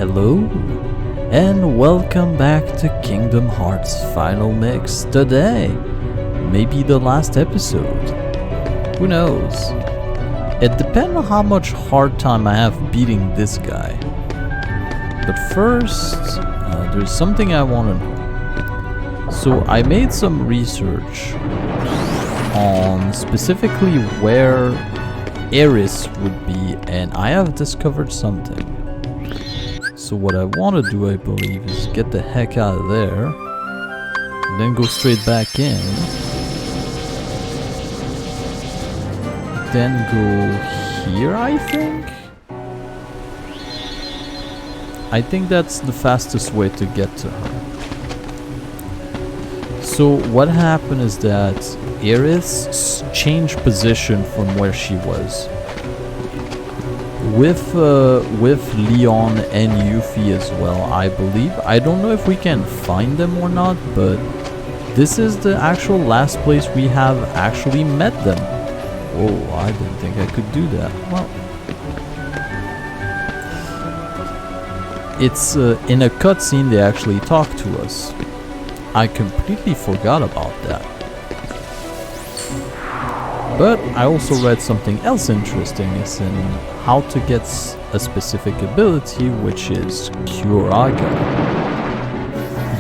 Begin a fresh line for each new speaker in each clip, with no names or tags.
Hello, and welcome back to Kingdom Hearts Final Mix. Today, maybe the last episode. Who knows? It depends on how much hard time I have beating this guy. But first, there's something I want to know. So I made some research on specifically where Aeris would be, and I have discovered something. So what I want to do, I believe, is get the heck out of there, and then go straight back in, then go here, I think that's the fastest way to get to her. So what happened is that Aeris changed position from where she was. With Leon and Yuffie as well, I believe. I don't know if we can find them or not, but this is the actual last place we have actually met them. Oh, I didn't think I could do that. Well, it's in a cutscene they actually talk to us. I completely forgot about that. But I also read something else interesting, is in how to get a specific ability, which is Curaga.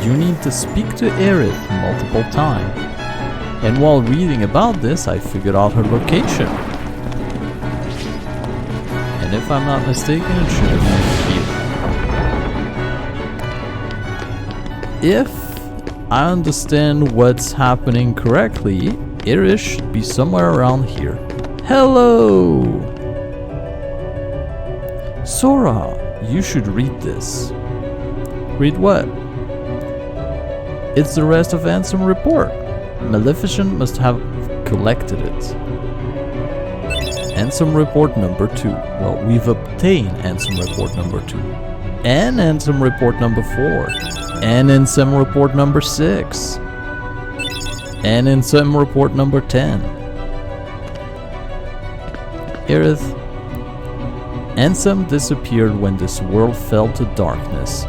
You need to speak to Aerith multiple times. And while reading about this, I figured out her location. And if I'm not mistaken, it should have been here. If I understand what's happening correctly, Aeris should be somewhere around here. Hello! Sora, you should read this. Read what? It's the rest of Ansem report. Maleficent must have collected it. Ansem report number 2. Well, we've obtained Ansem report number 2. And Ansem report number 4. And Ansem report number 6. And Ansem report number 10. Aerith. Ansem disappeared when this world fell to darkness.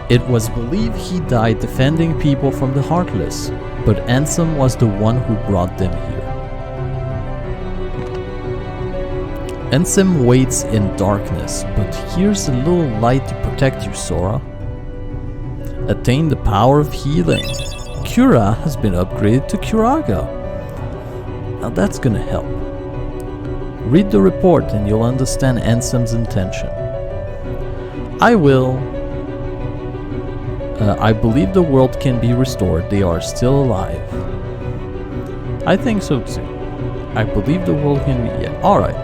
It was believed he died defending people from the Heartless, but Ansem was the one who brought them here. Ansem waits in darkness, but here's a little light to protect you, Sora. Attain the power of healing. Cura has been upgraded to Curaga. Now that's gonna help. Read the report and you'll understand Ansem's intention. I will. I believe the world can be restored. They are still alive. I think so too. I believe the world can be... Yeah, alright.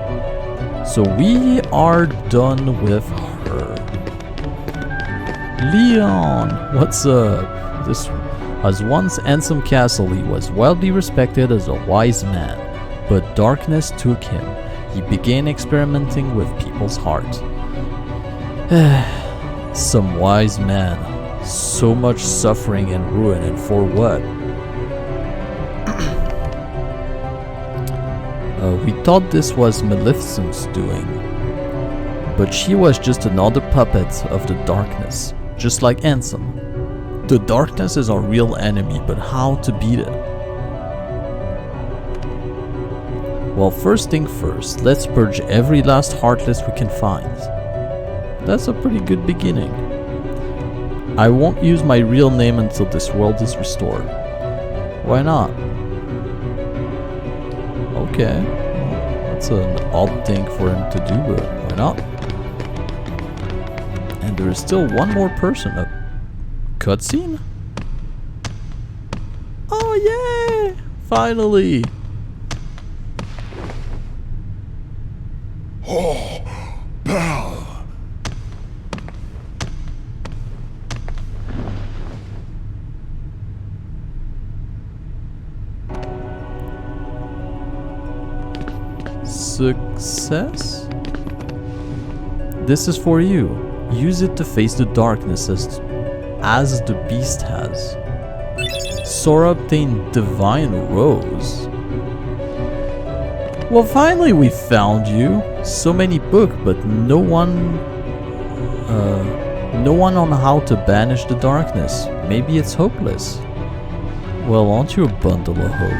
So we are done with her. Leon, what's up? This was once Ansem Castle. He was widely respected as a wise man, but darkness took him. He began experimenting with people's hearts. Some wise man. So much suffering and ruin, and for what? We thought this was Maleficent's doing, but she was just another puppet of the darkness, just like Ansem. The darkness is our real enemy, but how to beat it? Well, first thing first, let's purge every last Heartless we can find. That's a pretty good beginning. I won't use my real name until this world is restored. Why not? Okay. That's an odd thing for him to do, but why not? And there is still one more person. A cutscene? Oh yay! Finally!
Oh, Belle!
Success? This is for you. Use it to face the darkness as the beast has. Sora obtained Divine Rose. Well, finally we found you. So many books, but no one No one on how to banish the darkness. Maybe it's hopeless. Well, aren't you a bundle of hope?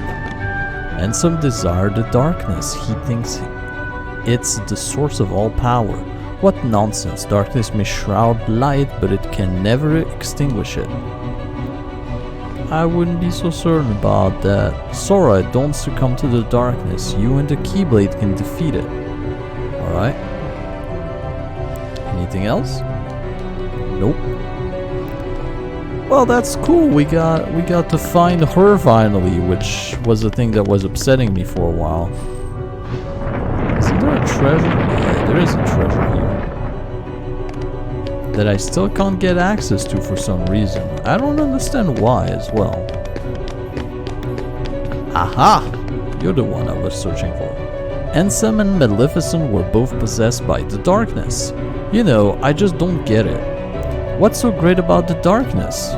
And some desire the darkness. He thinks it's the source of all power. What nonsense. Darkness may shroud light, but it can never extinguish it. I wouldn't be so certain about that. Sora, don't succumb to the darkness. You and the Keyblade can defeat it. Alright. Anything else? Nope. Well, that's cool. We got to find her finally, which was a thing that was upsetting me for a while. Isn't there a treasure? Yeah, there is a treasure here that I still can't get access to for some reason. I don't understand why as well. Aha! You're the one I was searching for. Ansem and Maleficent were both possessed by the darkness. You know, I just don't get it. What's so great about the darkness?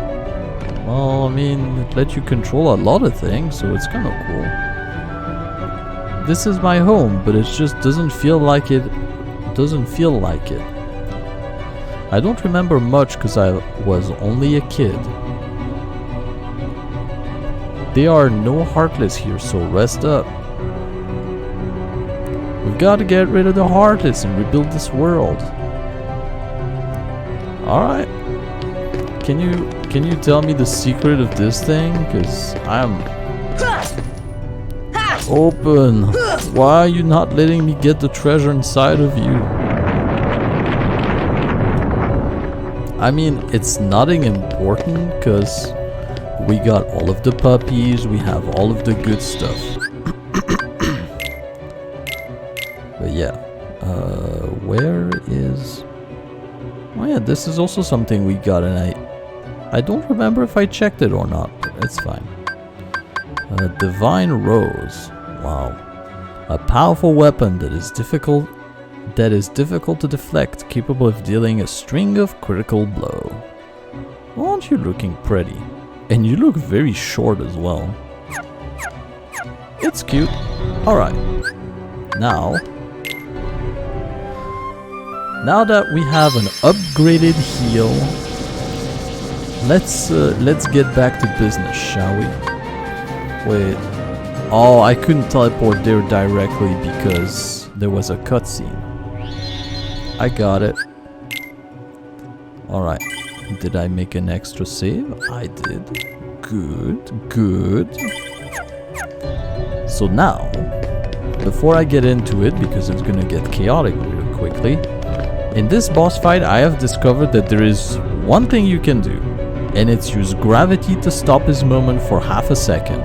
Well, I mean, it lets you control a lot of things, so it's kind of cool. This is my home, but it just doesn't feel like it. I don't remember much because I was only a kid. There are no Heartless here, so rest up. We've got to get rid of the Heartless and rebuild this world. Alright. Can you tell me the secret of this thing? Because I'm... Open! Why are you not letting me get the treasure inside of you? I mean, it's nothing important because we got all of the puppies, we have all of the good stuff. But yeah, where is... Oh yeah, this is also something we got, and I don't remember if I checked it or not, but it's fine. Divine Rose. Wow. A powerful weapon that is difficult to deflect, capable of dealing a string of critical blow. Aren't you looking pretty? And you look very short as well. It's cute. Alright. Now that we have an upgraded heal, let's get back to business, shall we? Wait. Oh, I couldn't teleport there directly because there was a cutscene. I got it. Alright. Did I make an extra save? I did. Good, good. So now, before I get into it, because it's gonna get chaotic real quickly, in this boss fight I have discovered that there is one thing you can do, and it's use gravity to stop his movement for half a second.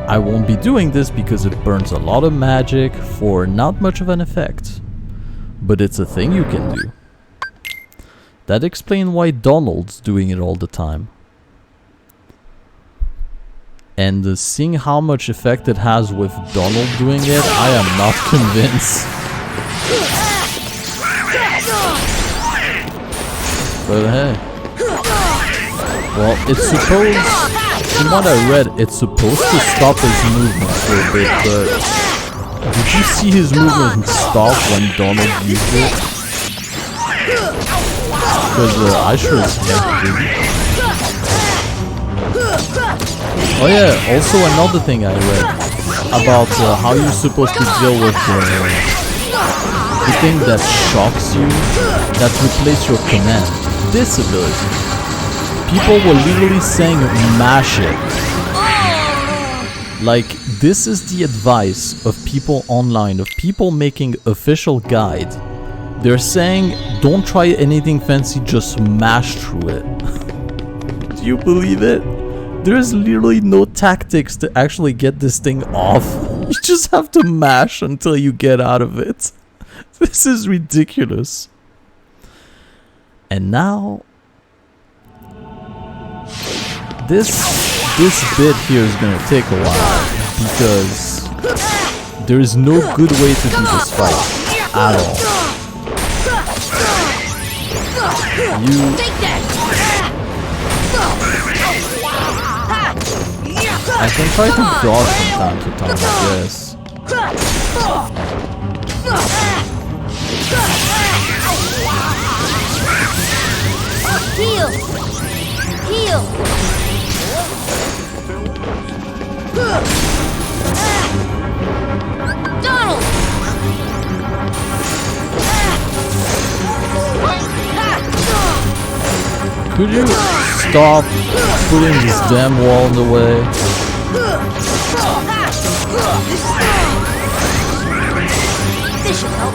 I won't be doing this because it burns a lot of magic for not much of an effect. But it's a thing you can do. That explains why Donald's doing it all the time. And seeing how much effect it has with Donald doing it, I am not convinced. But hey. Well, it's supposed... From what I read, it's supposed to stop his movement for a bit, but... Did you see his movement stop when Donald used it? Because I sure as heck didn't. Oh yeah, also another thing I read about how you're supposed to deal with the thing that shocks you, that replaces your command. This ability. People were literally saying mash it. Like, this is the advice of people online, of people making official guide. They're saying, don't try anything fancy, just mash through it. Do you believe it? There's literally no tactics to actually get this thing off. You just have to mash until you get out of it. This is ridiculous. And now... This bit here is gonna take a while because there is no good way to do this fight at all. I can try to dodge from time to time, I guess. Could you stop putting this damn wall in the way?
This should help.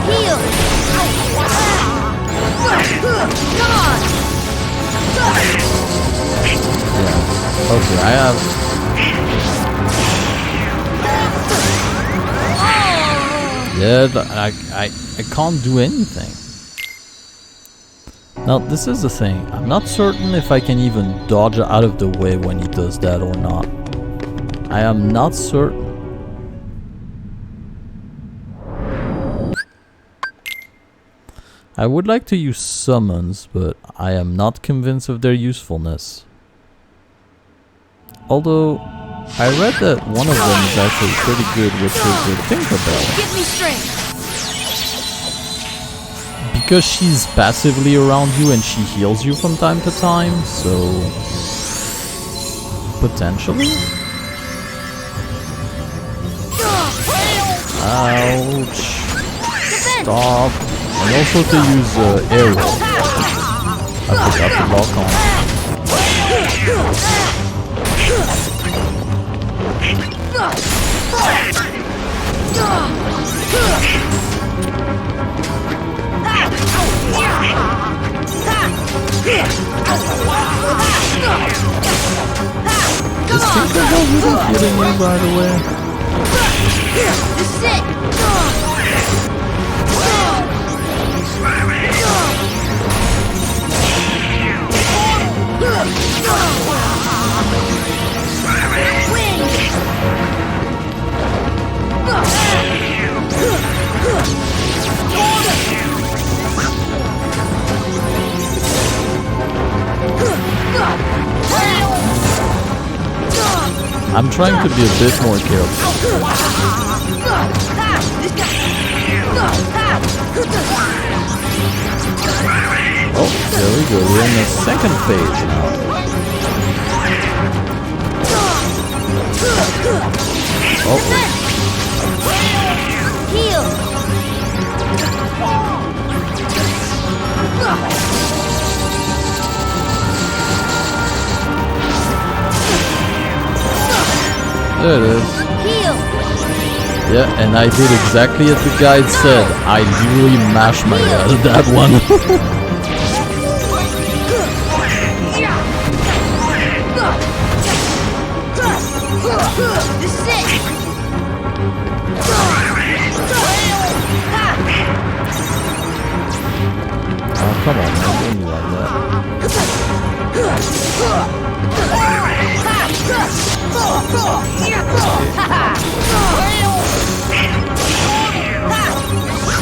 Heal. Come on.
Yeah. Okay, I have. Yeah, I can't do anything. Now, this is the thing. I'm not certain if I can even dodge out of the way when he does that or not. I am not certain. I would like to use summons, but I am not convinced of their usefulness. Although, I read that one of them is actually pretty good, which is the Tinkerbell.
Give me strength.
Because she's passively around you and she heals you from time to time, so... potentially? Ouch. Stop. And also to use arrow. I forgot to lock on. This Tinkerbell really hitting me, by the way?
This is it.
I'm trying to be a bit more careful. Oh, there we go. We're in the second phase now. Oh.
Heal.
There it is.
Heal.
Yeah, and I did exactly as the guide said. I literally mashed my way out of that one.
This is it.
Oh, come on, man. Don't be like that.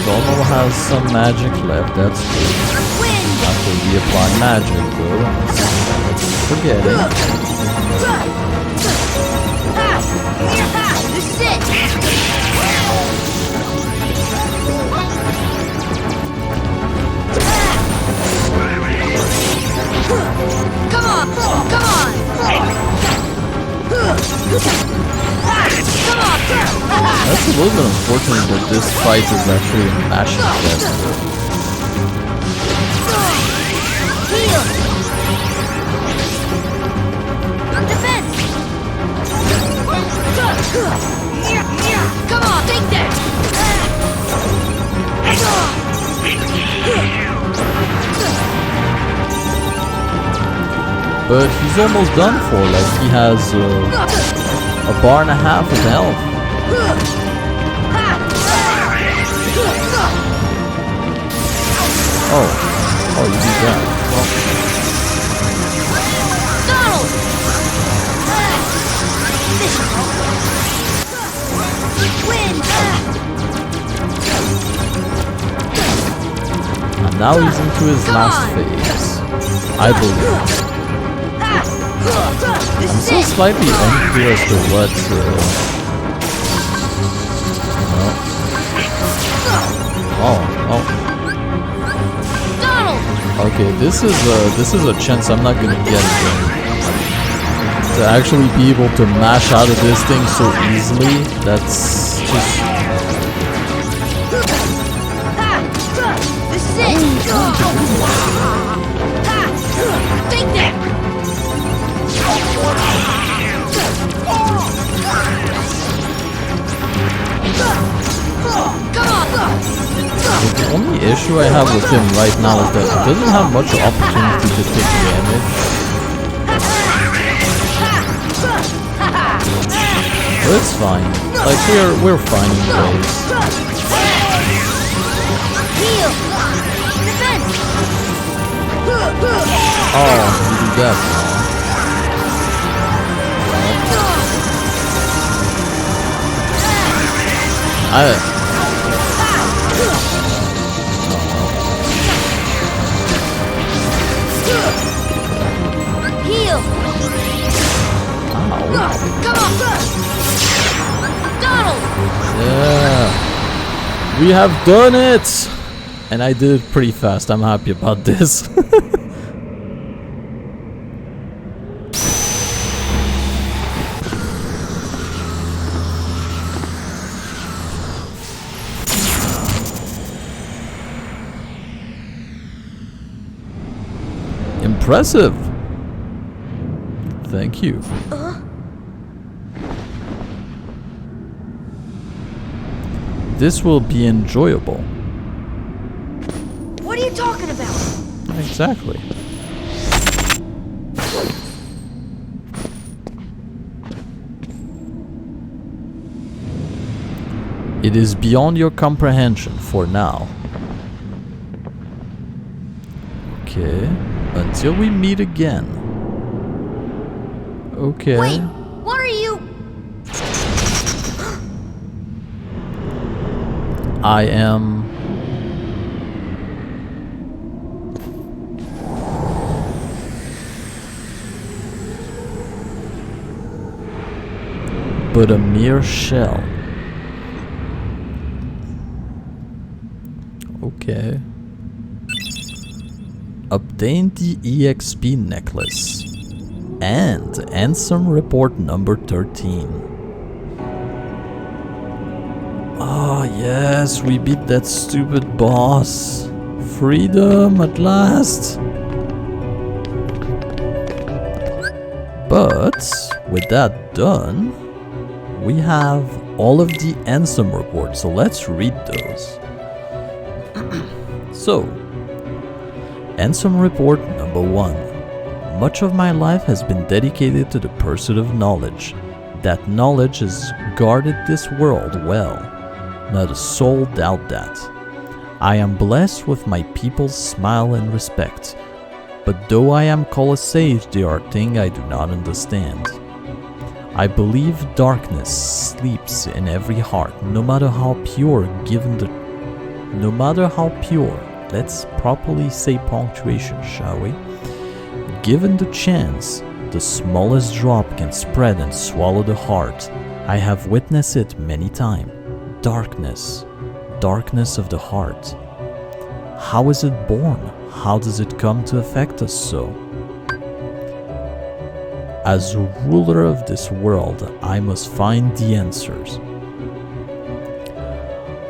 Domo has some magic left, that's good. After we apply magic, though, forget it.
This is it. Come on, come on.
That's a little bit unfortunate that this fight is actually a mashing test.
Heal. Defense. Come on, take that.
But he's almost done for, like he has a bar and a half of health. Oh, you did that. Well.
Donald! Win!
And now he's into his last phase, I believe. I'm still slightly unclear as to what. Oh.
Donald!
Okay, this is a chance I'm not gonna get again. To actually be able to mash out of this thing so easily, that's just...
This is it! Take that! Come on!
The only issue I have with him right now is that he doesn't have much opportunity to take damage. But it's fine. Like we're finding ways.
Heal! Defense!
Oh, you do that now.
Heal!
Ow.
Come on! Donald!
Yeah. We have done it! And I did it pretty fast. I'm happy about this. Impressive. Thank you. This will be enjoyable.
What are you talking about?
Exactly. It is beyond your comprehension for now. Okay. Until we meet again. Okay.
Wait! What are you...
I am... but a mere shell. Okay. Obtain the EXP necklace. And Ansem report number 13. Ah, yes, we beat that stupid boss. Freedom at last. But with that done, we have all of the Ansem reports, so let's read those. So, Ansem report number 1. Much of my life has been dedicated to the pursuit of knowledge. That knowledge has guarded this world well. Not a soul doubt that. I am blessed with my people's smile and respect. But though I am called a sage, there are things I do not understand. I believe darkness sleeps in every heart, no matter how pure, let's properly say punctuation, shall we? Given the chance, the smallest drop can spread and swallow the heart. I have witnessed it many times. Darkness of the heart. How is it born? How does it come to affect us so? As ruler of this world, I must find the answers.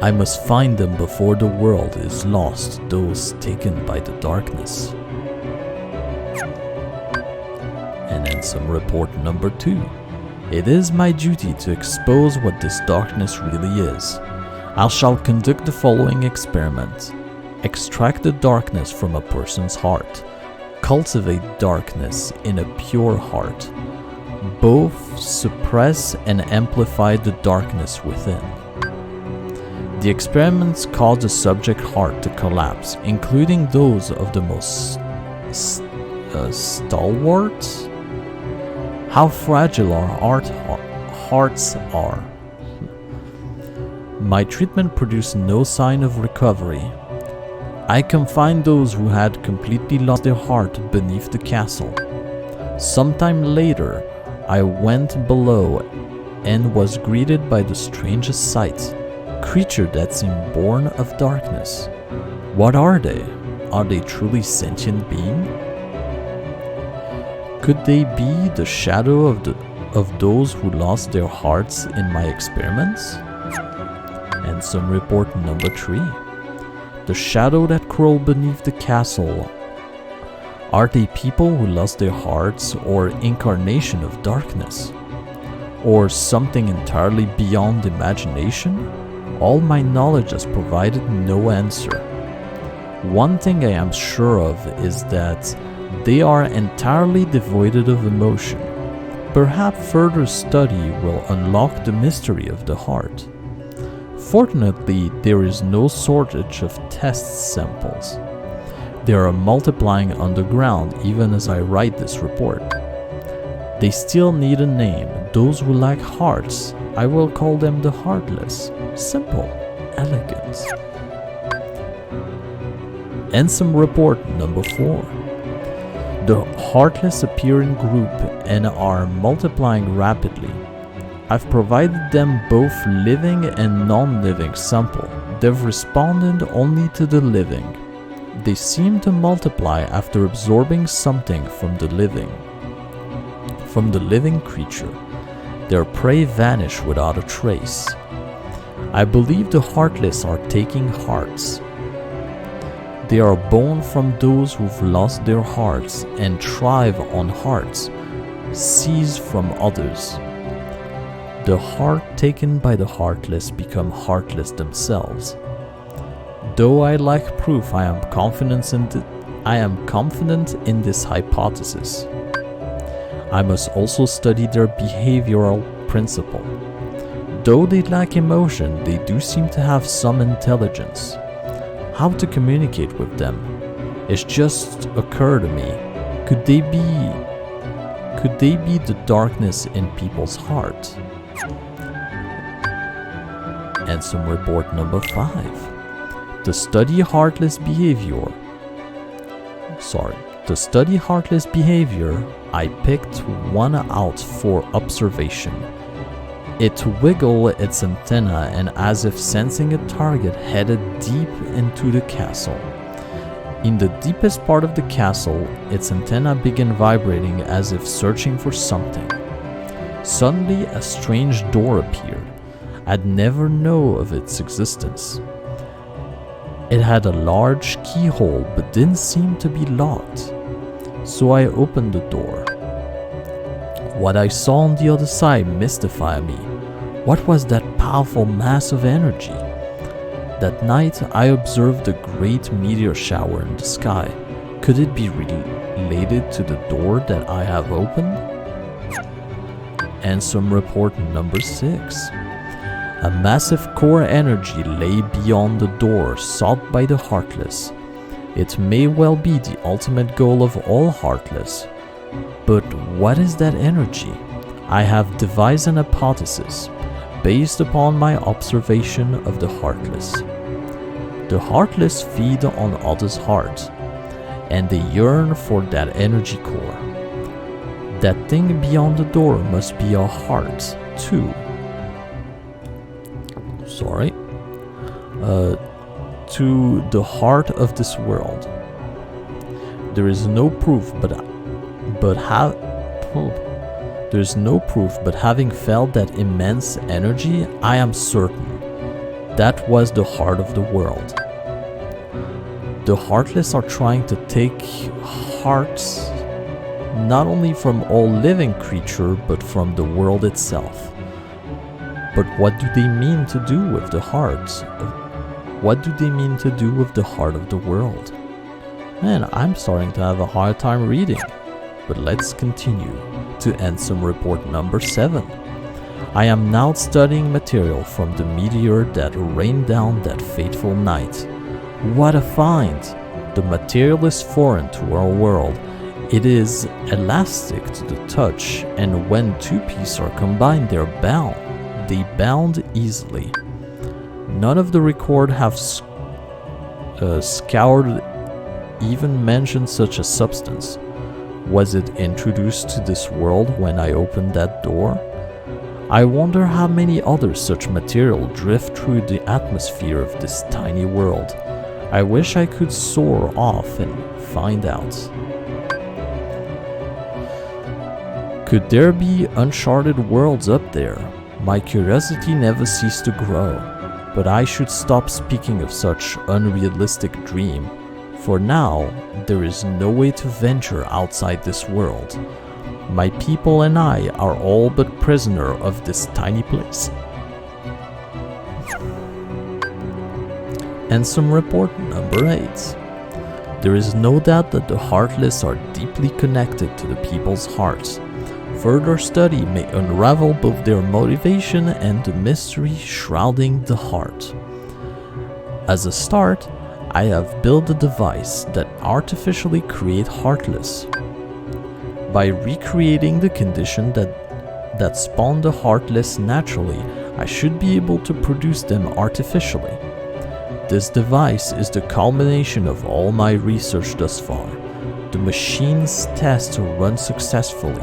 I must find them before the world is lost, those taken by the darkness. And then some report number 2. It is my duty to expose what this darkness really is. I shall conduct the following experiment. Extract the darkness from a person's heart. Cultivate darkness in a pure heart. Both suppress and amplify the darkness within. The experiments cause the subject heart to collapse, including those of the most stalwart. How fragile our hearts are. My treatment produced no sign of recovery. I confined those who had completely lost their heart beneath the castle. Sometime later, I went below and was greeted by the strangest sight. Creature that seemed born of darkness. What are they? Are they truly sentient beings? Could they be the shadow of those who lost their hearts in my experiments? Handsome report number 3. The shadow that crawled beneath the castle. Are they people who lost their hearts, or incarnation of darkness? Or something entirely beyond imagination? All my knowledge has provided no answer. One thing I am sure of is that they are entirely devoid of emotion. Perhaps further study will unlock the mystery of the heart. Fortunately, there is no shortage of test samples. They are multiplying underground even as I write this report. They still need a name. Those who lack hearts, I will call them the heartless. Simple, elegant. Handsome report number 4. The heartless appear in group and are multiplying rapidly. I've provided them both living and non-living sample. They've responded only to the living. They seem to multiply after absorbing something from the living creature. Their prey vanish without a trace. I believe the heartless are taking hearts. They are born from those who've lost their hearts and thrive on hearts seized from others. The heart taken by the heartless become heartless themselves. Though I lack proof, I am confident in this hypothesis. I must also study their behavioral principle. Though they lack emotion, they do seem to have some intelligence. How to communicate with them? It's just occurred to me. Could they be the darkness in people's heart? Handsome report number 5. To study heartless behavior, I picked one out for observation. It wiggled its antenna and, as if sensing a target, headed deep into the castle. In the deepest part of the castle, its antenna began vibrating as if searching for something. Suddenly, a strange door appeared. I'd never known of its existence. It had a large keyhole but didn't seem to be locked. So I opened the door. What I saw on the other side mystified me. What was that powerful mass of energy? That night I observed a great meteor shower in the sky. Could it be related to the door that I have opened? Handsome report number 6. A massive core energy lay beyond the door sought by the heartless. It may well be the ultimate goal of all heartless. But what is that energy? I have devised an hypothesis based upon my observation of the heartless. The heartless feed on others' hearts, and they yearn for that energy core. That thing beyond the door must be a heart, too. To the heart of this world. There is no proof, but having felt that immense energy, I am certain that was the heart of the world. The heartless are trying to take hearts not only from all living creature, but from the world itself. But what do they mean to do with the hearts? What do they mean to do with the heart of the world? Man, I'm starting to have a hard time reading. But let's continue to Handsome report number 7. I am now studying material from the meteor that rained down that fateful night. What a find! The material is foreign to our world. It is elastic to the touch, and when two pieces are combined, they're bound. They bound easily. None of the record have scoured even mentioned such a substance. Was it introduced to this world when I opened that door? I wonder how many other such material drift through the atmosphere of this tiny world. I wish I could soar off and find out. Could there be uncharted worlds up there? My curiosity never ceased to grow, but I should stop speaking of such unrealistic dream. For now, there is no way to venture outside this world. My people and I are all but prisoner of this tiny place. And some report number 8. There is no doubt that the heartless are deeply connected to the people's hearts. Further study may unravel both their motivation and the mystery shrouding the heart. As a start, I have built a device that artificially creates heartless. By recreating the condition that spawned the heartless naturally, I should be able to produce them artificially. This device is the culmination of all my research thus far. The machine's test to run successfully.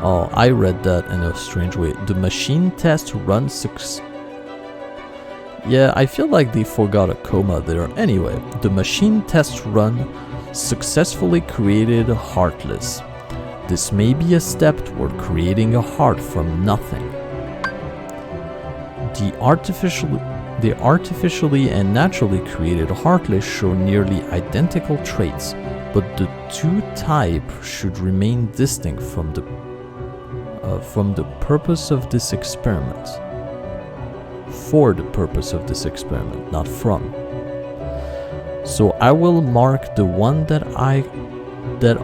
Oh, I read that in a strange way. The machine test runs Yeah, I feel like they forgot a comma there. Anyway, the machine test run successfully created Heartless. This may be a step toward creating a heart from nothing. The artificially and naturally created Heartless show nearly identical traits, but the two types should remain distinct from the purpose of this experiment. For the purpose of this experiment, not from. So I will mark the one that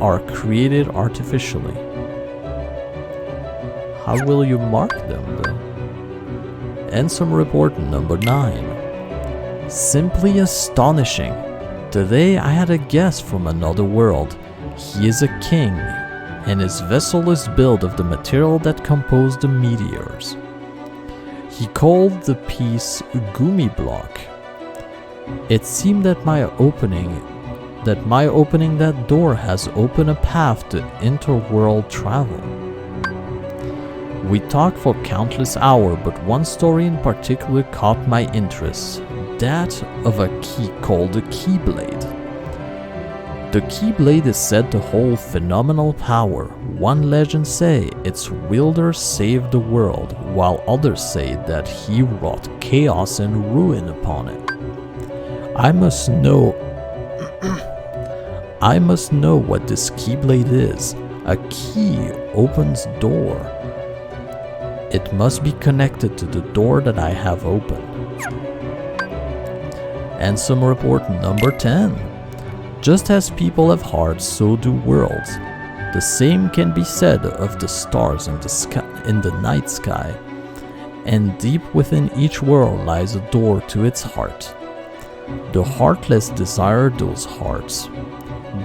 are created artificially. How will you mark them though? And some report number 9. Simply astonishing. Today I had a guest from another world. He is a king, and his vessel is built of the material that composed the meteors. He called the piece Gumi block. It seemed that my opening that door has opened a path to interworld travel. We talked for countless hours, but one story in particular caught my interest, that of a key called the Keyblade. The Keyblade is said to hold phenomenal power. One legend say its wielder saved the world, while others say that he wrought chaos and ruin upon it. I must know what this Keyblade is. A key opens door. It must be connected to the door that I have opened. And some report number 10. Just as people have hearts, so do worlds. The same can be said of the stars in the sky, in the night sky. And deep within each world lies a door to its heart. The heartless desire those hearts.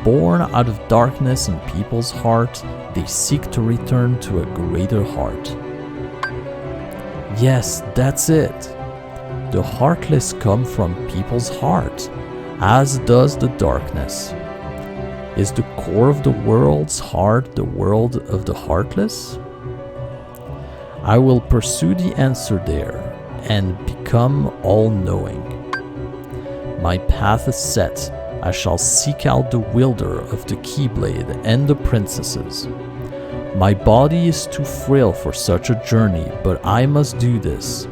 Born out of darkness in people's heart, they seek to return to a greater heart. Yes, that's it. The heartless come from people's heart, as does the darkness. Is the core of the world's heart the world of the heartless? I will pursue the answer there and become all-knowing. My path is set. I shall seek out the wielder of the Keyblade and the princesses. My body is too frail for such a journey, but I must do this.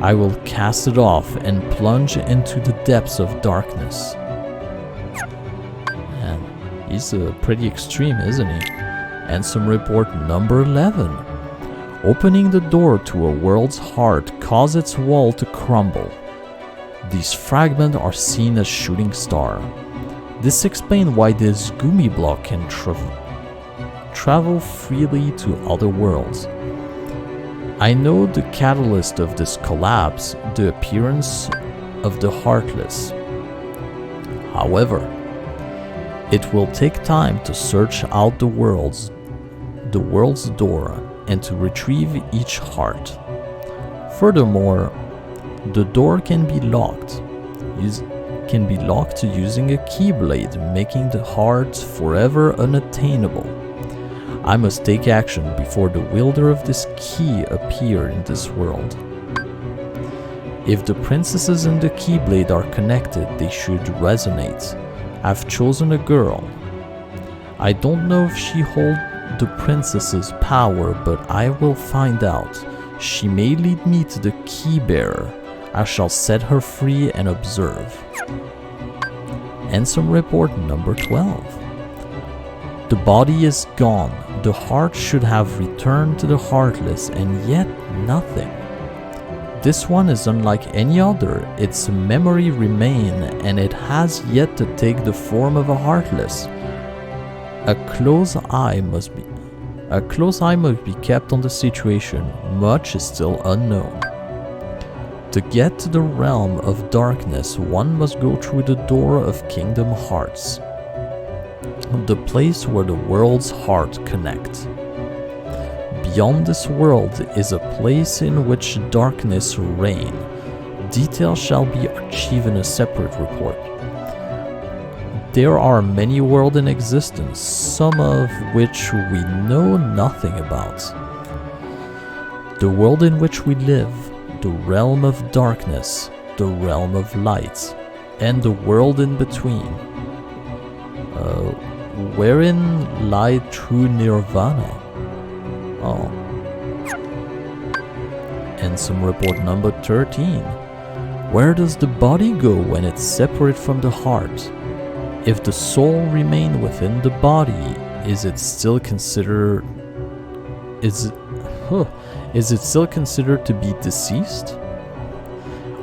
I will cast it off and plunge into the depths of darkness. Man, he's pretty extreme, isn't he? And some report number 11. Opening the door to a world's heart causes its wall to crumble. These fragments are seen as shooting stars. This explains why this Gumi block can travel freely to other worlds. I know the catalyst of this collapse, the appearance of the Heartless. However, it will take time to search out the world's door and to retrieve each heart. Furthermore, the door can be locked to using a Keyblade, making the heart forever unattainable. I must take action before the wielder of this key appear in this world. If the princesses and the Keyblade are connected, they should resonate. I've chosen a girl. I don't know if she holds the princess's power, but I will find out. She may lead me to the key bearer. I shall set her free and observe. Ansem report number 12. The body is gone. The heart should have returned to the heartless, and yet nothing. This one is unlike any other. Its memory remains, and it has yet to take the form of a heartless. A close eye must be kept on the situation. Much is still unknown. To get to the realm of darkness, one must go through the door of Kingdom Hearts, the place where the world's heart connect. Beyond this world is a place in which darkness reign. Details shall be achieved in a separate report. There are many worlds in existence, some of which we know nothing about. The world in which we live, the realm of darkness, the realm of light, and the world in between, wherein lie true nirvana. Oh. And some report number 13. Where does the body go when it's separate from the heart? If the soul remain within the body, is it still considered to be deceased?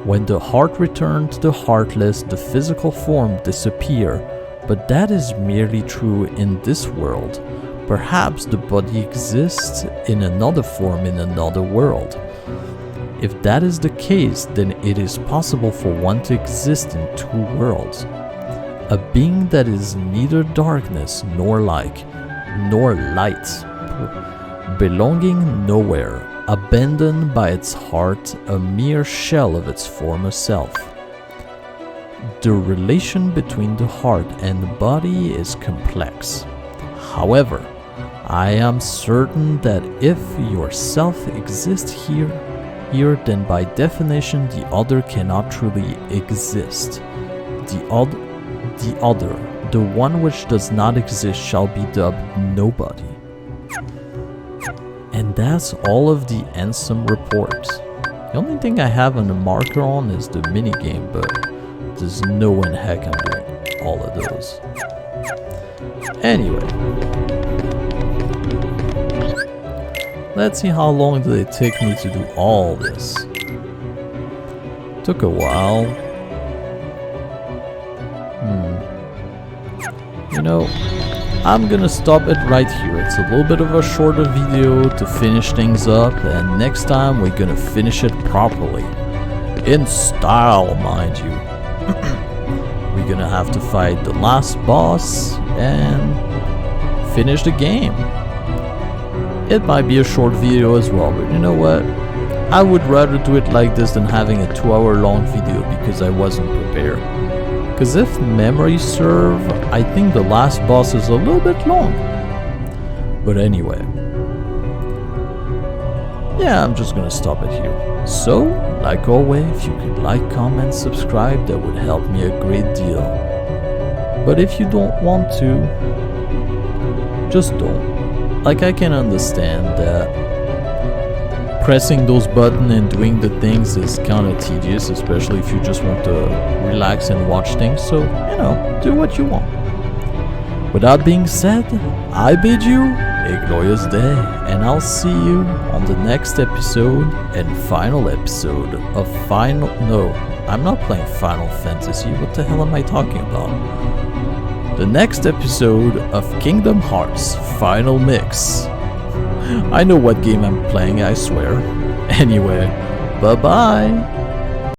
When the heart returns to the heartless, the physical form disappears, but that is merely true in this world. Perhaps the body exists in another form in another world. If that is the case, then it is possible for one to exist in two worlds. A being that is neither darkness nor light, belonging nowhere, abandoned by its heart, a mere shell of its former self. The relation between the heart and the body is complex. However, I am certain that if yourself exists here, then by definition the other cannot truly exist. The other, the one which does not exist, shall be dubbed nobody. And that's all of the Ansem reports. The only thing I have on the marker on is the minigame, but there's no way in heck I'm doing all of those. Anyway, let's see how long did it take me to do all this. Took a while. You know, I'm gonna stop it right here. It's a little bit of a shorter video to finish things up, and next time we're gonna finish it properly. In style, mind you. We're gonna have to fight the last boss and finish the game. It might be a short video as well, but you know what? I would rather do it like this than having a 2-hour long video because I wasn't prepared. Because if memory serve, I think the last boss is a little bit long. But anyway. Yeah, I'm just gonna stop it here. So, like always, if you could like, comment, subscribe, that would help me a great deal. But if you don't want to, just don't. Like, I can understand that pressing those buttons and doing the things is kind of tedious, especially if you just want to relax and watch things, so, you know, do what you want. With that being said, I bid you a glorious day, and I'll see you on the next episode and final episode of No, I'm not playing Final Fantasy, what the hell am I talking about? The next episode of Kingdom Hearts Final Mix. I know what game I'm playing, I swear. Anyway, bye-bye!